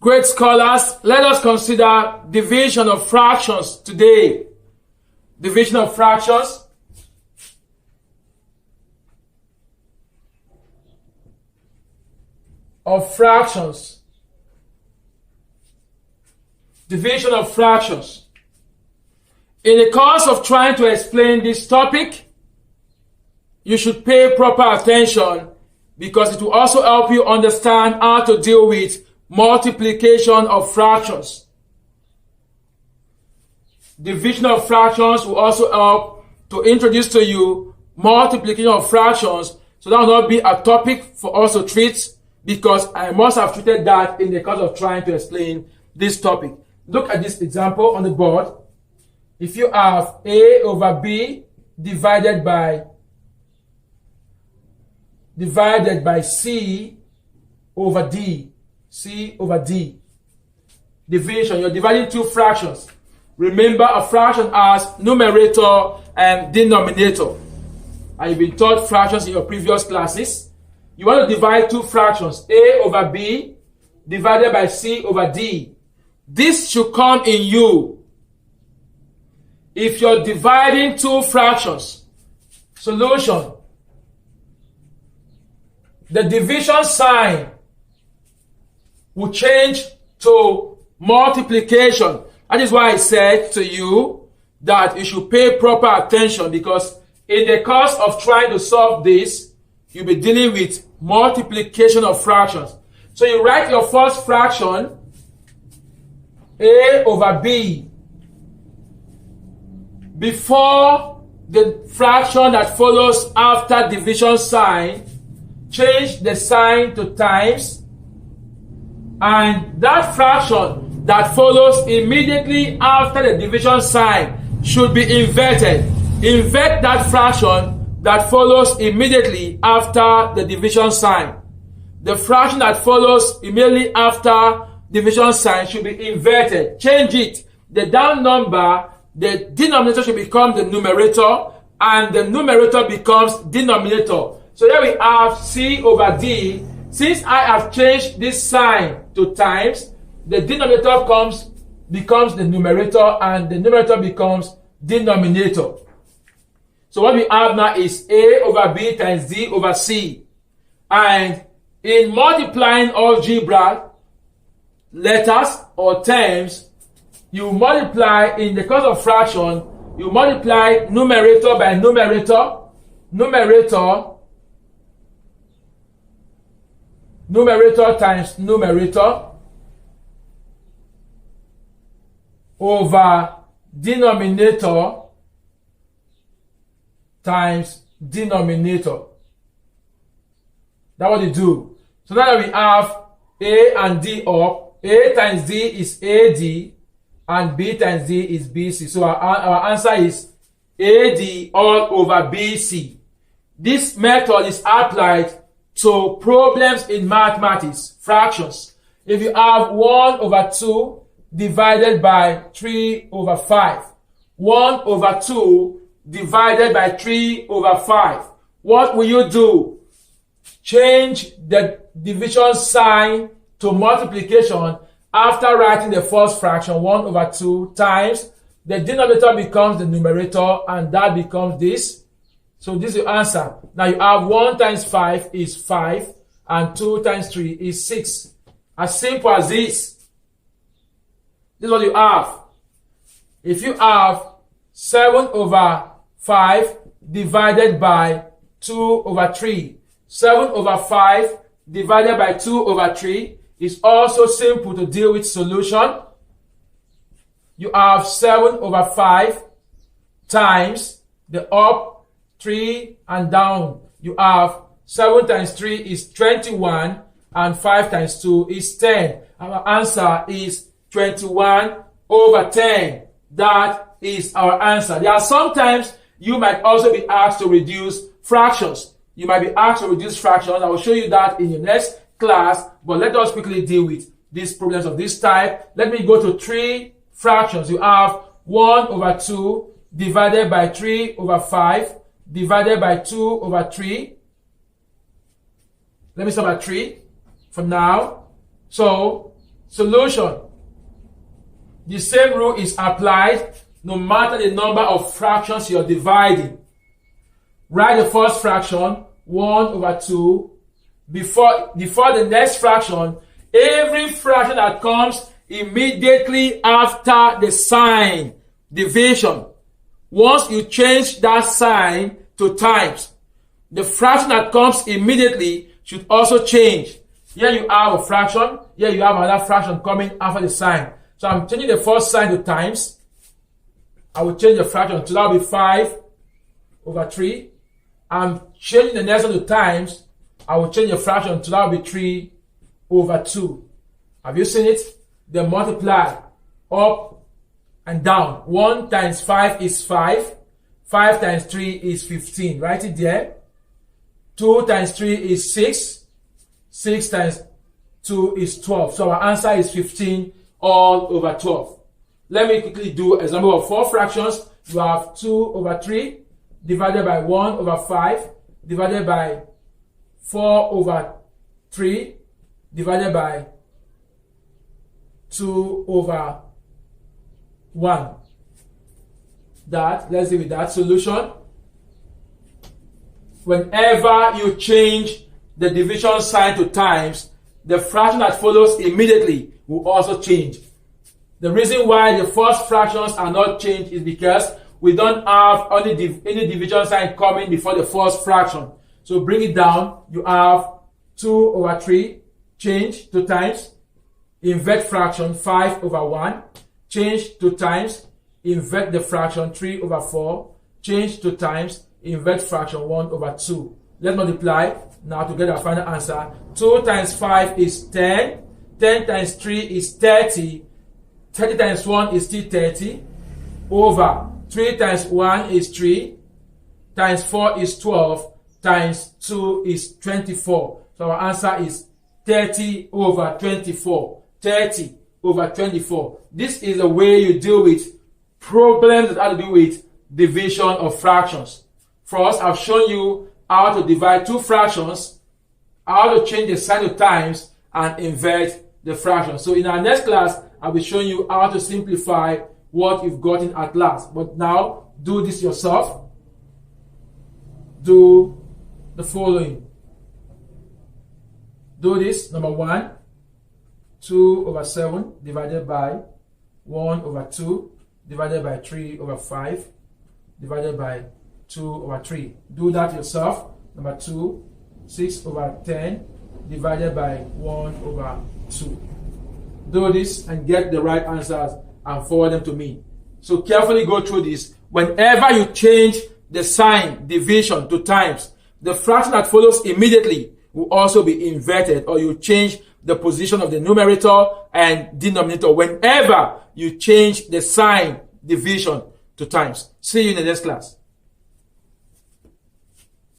Great scholars, let us consider division of fractions today. Division of fractions. Division of fractions. In the course of trying to explain this topic, you should pay proper attention because it will also help you understand how to deal with multiplication of fractions. Division of fractions will also help to introduce to you multiplication of fractions, so that will not be a topic for us to treat because I must have treated that in the course of trying to explain this topic. Look at this example on the board. If you have A over B divided by C over D. C over D. Division. You're dividing two fractions. Remember, a fraction has numerator and denominator. And you've been taught fractions in your previous classes. You want to divide two fractions. A over B divided by C over D. This should come in U. If you're dividing two fractions, solution. The division sign will change to multiplication. That is why I said to you that you should pay proper attention, because in the course of trying to solve this, you'll be dealing with multiplication of fractions. So you write your first fraction, A over B, before the fraction that follows after division sign. Change the sign to times, and that fraction that follows immediately after the division sign should be inverted. Invert that fraction that follows immediately after the division sign. The fraction that follows immediately after division sign should be inverted. Change it. The down number, the denominator should become the numerator, and the numerator becomes denominator. So here we have C over D. Since I have changed this sign to times, the denominator becomes the numerator, and the numerator becomes denominator. So what we have now is A over B times D over C. And in multiplying algebra letters or terms, you multiply, in the course of fraction, you multiply numerator by numerator, numerator times numerator over denominator times denominator. That's what you do. So now that we have A and D up, A times D is AD and B times D is BC. So our answer is AD all over BC. This method is applied to problems in mathematics, fractions. If you have 1 over 2 divided by 3 over 5, 1 over 2 divided by 3 over 5, what will you do? Change the division sign to multiplication after writing the first fraction, 1 over 2 times. The denominator becomes the numerator, and that becomes this. So this is your answer. Now you have 1 times 5 is 5, and 2 times 3 is 6. As simple as this. This is what you have. If you have 7 over 5 divided by 2 over 3, 7 over 5 divided by 2 over 3 is also simple to deal with solution. You have 7 over 5 times the up, 3 and down. You have 7 times 3 is 21, and 5 times 2 is 10. Our answer is 21 over 10. That is our answer. There are sometimes you might also be asked to reduce fractions. You might be asked to reduce fractions. I will show you that in the next class, but let us quickly deal with these problems of this type. Let me go to 3 fractions. You have 1 over 2 divided by 3 over 5 divided by 2 over 3. Let me start at 3 for now. So Solution. The same rule is applied no matter the number of fractions you're dividing. Write the first fraction, 1 over 2. Before the next fraction, every fraction that comes immediately after the sign, division. Once you change that sign to times, the fraction that comes immediately should also change. Here you have a fraction, here you have another fraction coming after the sign. So I'm changing the first sign to times. I will change the fraction, so that will be 5 over 3. I'm changing the next one to times. I will change the fraction, so that will be 3 over 2. Have you seen it? They multiply up and down. 1 times 5 is 5. 5 times 3 is 15. Write it there. 2 times 3 is 6. 6 times 2 is 12. So our answer is 15 all over 12. Let me quickly do an example of 4 fractions. You have 2 over 3 divided by 1 over 5 divided by 4 over 3 divided by 2 over 1. Let's deal with that. Solution. Whenever you change the division sign to times, the fraction that follows immediately will also change. The reason why the first fractions are not changed is because we don't have any division sign coming before the first fraction. So bring it down. You have 2 over 3, change to times, invert fraction 5 over 1, change to times, invert the fraction 3 over 4, change to times, invert fraction 1 over 2. Let's multiply now to get our final answer. 2 times 5 is 10. 10 times 3 is 30. 30 times 1 is still 30. Over 3 times 1 is 3. Times 4 is 12. Times 2 is 24. So our answer is 30 over 24. 30 over 24. This is the way you deal with problems that have to do with division of fractions. First, I've shown you how to divide 2 fractions, how to change the sign to times, and invert the fraction. So in our next class, I'll be showing you how to simplify what you've gotten at last. But now, do this yourself. Do the following. Do this. Number 1, 2 over 7 divided by 1 over 2 divided by 3 over 5 divided by 2 over 3. Do that yourself. Number 2, 6 over 10 divided by 1 over 2. Do this and get the right answers and forward them to me. So carefully go through this. Whenever you change the sign division to times, the fraction that follows immediately will also be inverted, or you change the position of the numerator and denominator whenever you change the sign division to times. See you in the next class.